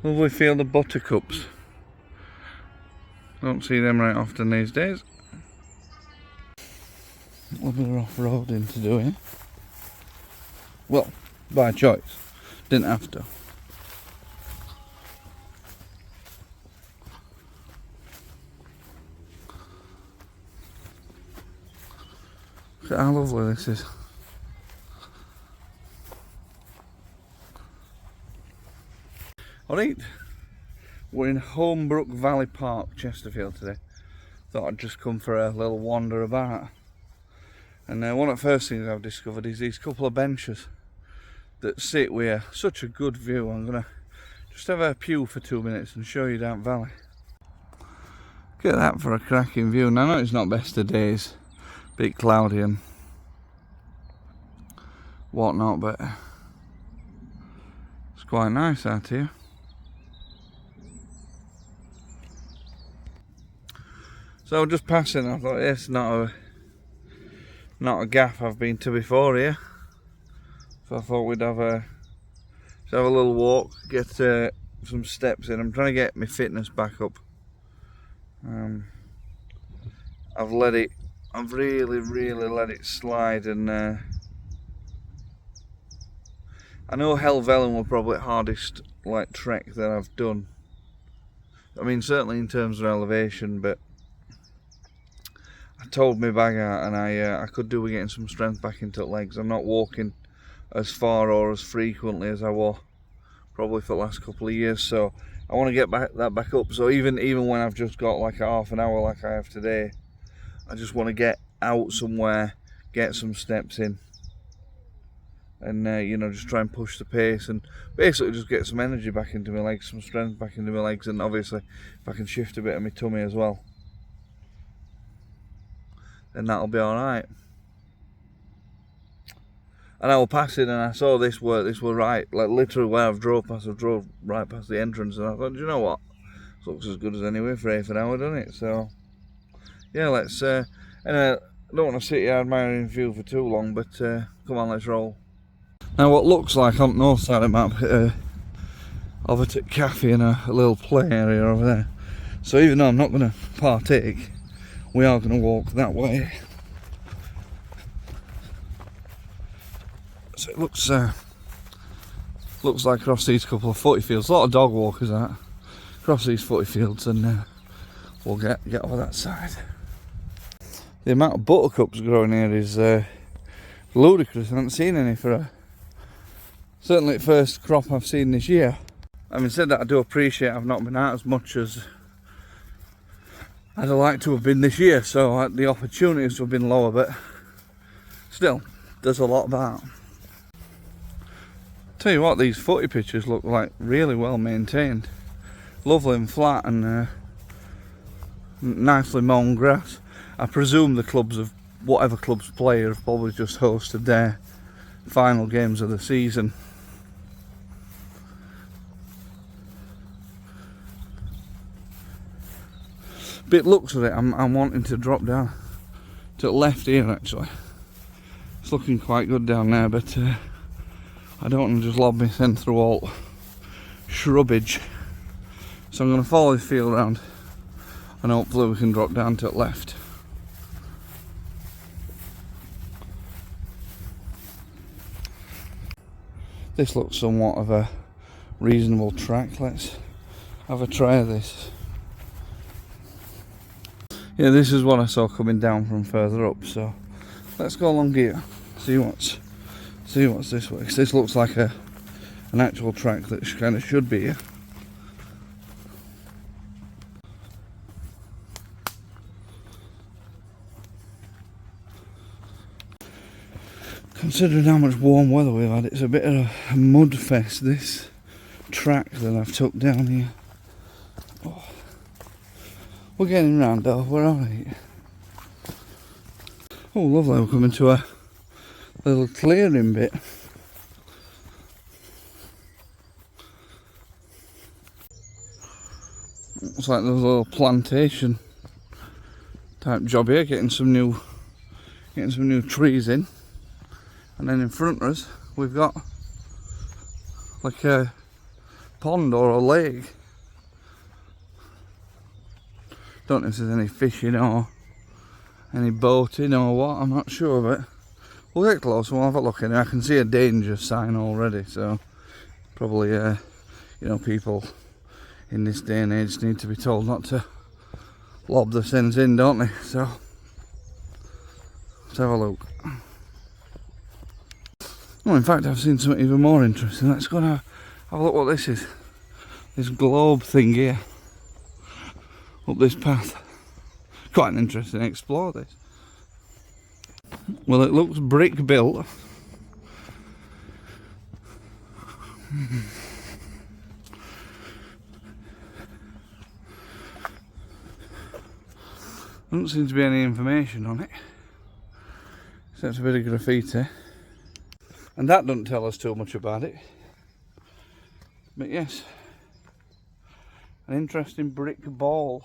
Lovely field of buttercups. Don't see them right often these days. A little bit of off-roading to do here. Well, by choice. Didn't have to. Look at how lovely this is. Alright, we're in Holmebrook Valley Park, Chesterfield today. Thought I'd just come for a little wander about. And one of the first things I've discovered is these couple of benches that sit with such a good view. I'm going to just have a pew for 2 minutes and show you down valley. Look at that for a cracking view. Now I know it's not best of days, a bit cloudy and whatnot, but it's quite nice out here. So just passing, I thought it's not a gaff I've been to before here. So I thought we'd have a little walk, get some steps in. I'm trying to get my fitness back up. I've really let it slide, and I know Helvellyn were probably the hardest trek that I've done. I mean, certainly in terms of elevation, but I told my bag out, and I could do with getting some strength back into the legs. I'm not walking as far or as frequently as I was probably for the last couple of years, so I want to get that back up. So even when I've just got like a half an hour like I have today, I just want to get out somewhere, get some steps in, and you know, just try and push the pace and basically just get some energy back into my legs, some strength back into my legs, and obviously if I can shift a bit of my tummy as well, then that'll be alright. And I was passing and I saw this were right, like literally where I've drove past. I drove right past the entrance, and I thought, do you know what? This looks as good as anywhere for half an hour, doesn't it? So yeah, let's and I don't want to sit here admiring the view for too long, but come on, let's roll. Now what looks like on the north side of the map, of a cafe and a little play area over there. So even though I'm not going to partake, we are going to walk that way. So it looks like across these couple of footy fields, a lot of dog walkers out across these footy fields, and we'll get over that side. The amount of buttercups growing here is ludicrous. I haven't seen any for certainly the first crop I've seen this year. Having said that, I do appreciate I've not been out as much as I'd like to have been this year, so the opportunities have been lower, but still, there's a lot about. Tell you what, these footy pitches look like really well maintained, lovely and flat, and nicely mown grass. I presume the clubs of whatever clubs play have probably just hosted their final games of the season. Bit looks of it, I'm wanting to drop down to the left here actually. It's looking quite good down there, but I don't want to just lob myself through all shrubbage. So I'm going to follow the field around and hopefully we can drop down to the left. This looks somewhat of a reasonable track. Let's have a try of this. Yeah, this is what I saw coming down from further up, so let's go along here, see what's this way. This looks like an actual track that kind of should be here. Considering how much warm weather we've had, it's a bit of a mud fest, this track that I've took down here. Oh. We're getting round though, we're alright. Oh lovely, we're coming to a little clearing bit. It's like there's a little plantation type job here, getting some new trees in. And then in front of us we've got like a pond or a lake. Don't know if there's any fishing or any boating or what, I'm not sure, but we'll get close and we'll have a look in it. I can see a danger sign already, so probably, you know, people in this day and age need to be told not to lob the sins in, don't they? So let's have a look. Oh, in fact, I've seen something even more interesting. Let's go and have a look what this is. This globe thing here. Up this path. Quite an interesting explore this. Well, it looks brick built. Doesn't seem to be any information on it, except a bit of graffiti. And that doesn't tell us too much about it. But yes, an interesting brick ball.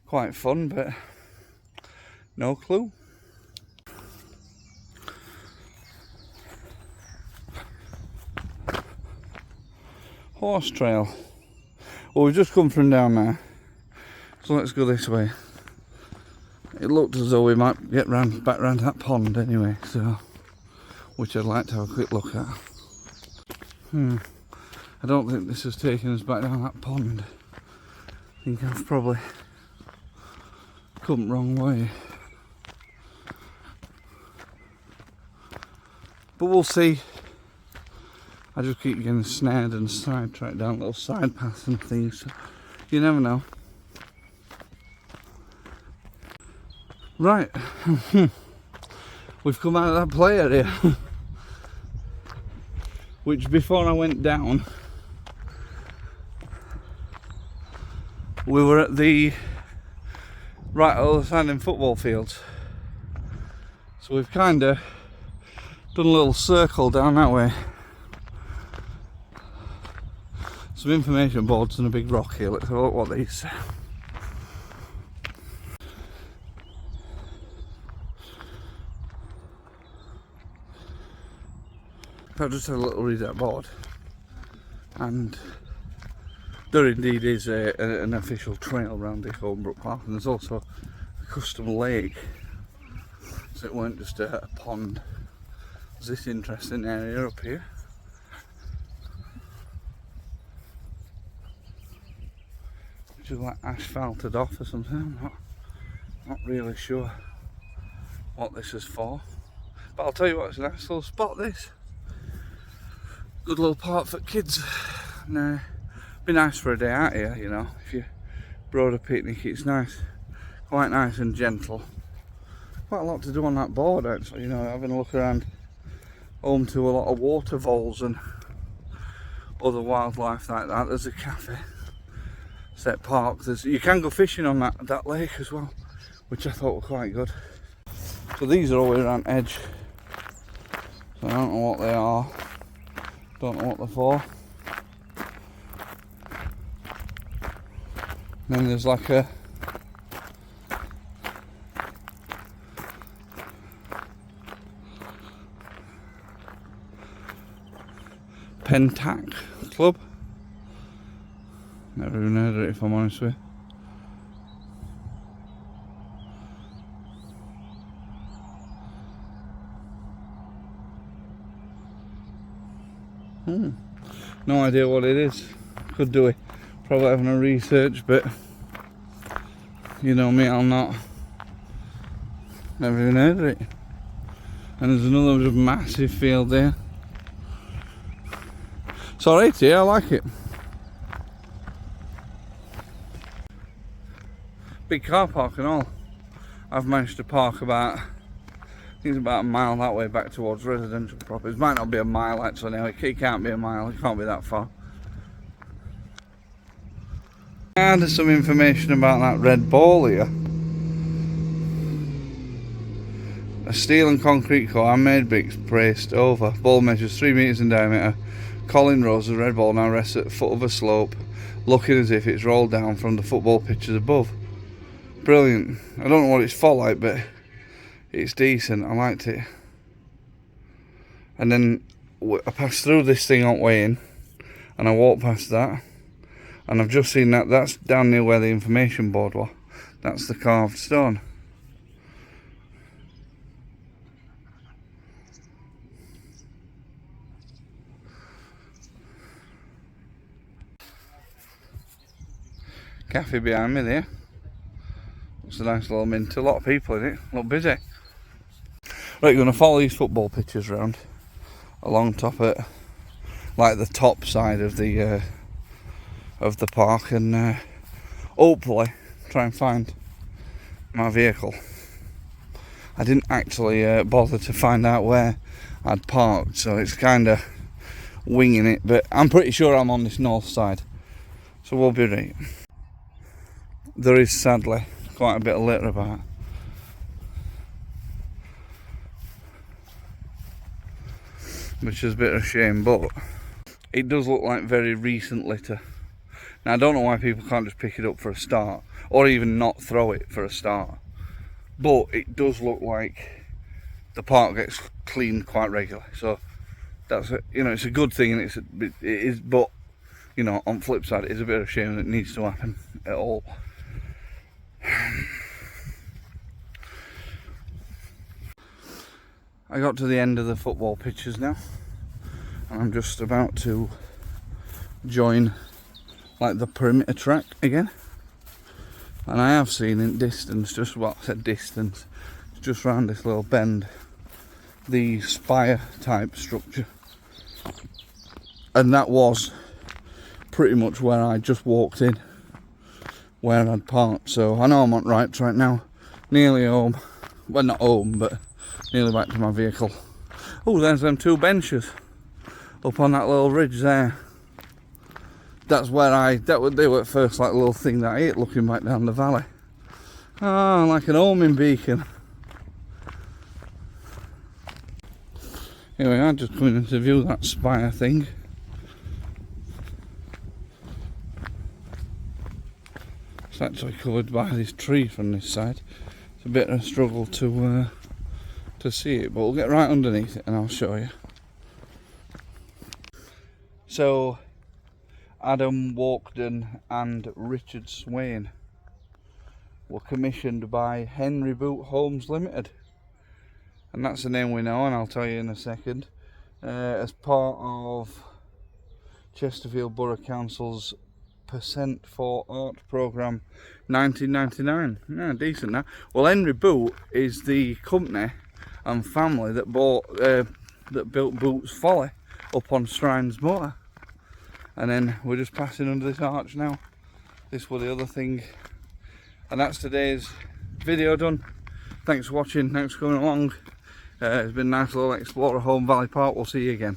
Quite fun, but no clue. Horse trail. Well, we've just come from down there, so let's go this way. It looked as though we might get back round that pond anyway, so which I'd like to have a quick look at. I don't think this has taken us back down that pond. I think I've probably come the wrong way. But we'll see. I just keep getting snared and sidetracked down little side paths and things, so you never know. Right, we've come out of that play area, which before I went down, we were at the right other side in football fields. So we've kind of done a little circle down that way. Some information boards and a big rock here. Let's have a look what these say. I've just had a little read that board, and there indeed is an official trail around the Holmebrook Park, and there's also a custom lake, so it weren't just a pond. There's this interesting area up here. Which is like asphalted off or something. I'm not really sure what this is for, but I'll tell you what, it's a nice little spot this. Good little park for kids, and be nice for a day out here, you know, if you brought a picnic. It's nice, quite nice and gentle. Quite a lot to do on that board actually, you know, having a look around. Home to a lot of water voles and other wildlife like that. There's a cafe, set park. You can go fishing on that lake as well, which I thought were quite good. So these are all the way around edge, so I don't know what they are. Don't know what they're for. And then there's like a Pentac club. Never even heard of it, if I'm honest with you. No idea what it is. Could do it. Probably having a research, but you know me, I'll not. Never even heard of it. And there's another massive field there. It's alright here, I like it. Big car park and all. I've managed to park about, I think it's about a mile that way back towards residential properties. Might not be a mile actually now, it can't be a mile, it can't be that far. And there's some information about that red ball here. A steel and concrete core, handmade bricks braced over. Ball measures 3 meters in diameter. Colin Rose, the red ball, now rests at the foot of a slope, looking as if it's rolled down from the football pitches above. Brilliant. I don't know what it's for like, but It's decent, I liked it. And then I passed through this thing on the way in, and I walked past that, and I've just seen that that's down near where the information board was. That's the carved stone. Cafe behind me there. It's a nice little mint. A lot of people in it. Look busy. Right, you're going to follow these football pitches around along top of, like, the top side of the park, and hopefully try and find my vehicle. I didn't actually bother to find out where I'd parked, so it's kind of winging it, but I'm pretty sure I'm on this north side, so we'll be right. There is sadly quite a bit of litter about, which is a bit of a shame, but it does look like very recent litter. Now I don't know why people can't just pick it up for a start, or even not throw it for a start, but it does look like the park gets cleaned quite regularly, so that's it. You know, it's a good thing, and it is, but you know, on the flip side, it is a bit of a shame that it needs to happen at all. I got to the end of the football pitches now, and I'm just about to join, like, the perimeter track again. And I have seen in distance, just what I said distance, just round this little bend, the spire type structure, and that was pretty much where I just walked in, where I'd parked. So I know I'm on right track now, nearly home. Well, not home, but nearly back to my vehicle. Oh, there's them two benches up on that little ridge there. That's where they were at first, like, a little thing that I ate looking back down the valley. Ah, like an homing beacon. Anyway, I'm just coming in to view that spire thing. It's actually covered by this tree from this side. It's a bit of a struggle to see it, but we'll get right underneath it and I'll show you. So, Adam Walkden and Richard Swain were commissioned by Henry Boot Homes Limited, and that's the name we know, and I'll tell you in a second, as part of Chesterfield Borough Council's Percent for Art programme 1999. Yeah, decent now. Well, Henry Boot is the company and family that built Boots Folly up on Strines Moor. And then we're just passing under this arch now. This was the other thing. And that's today's video done. Thanks for watching, thanks for coming along. It's been a nice little explore of Home Valley Park. We'll see you again.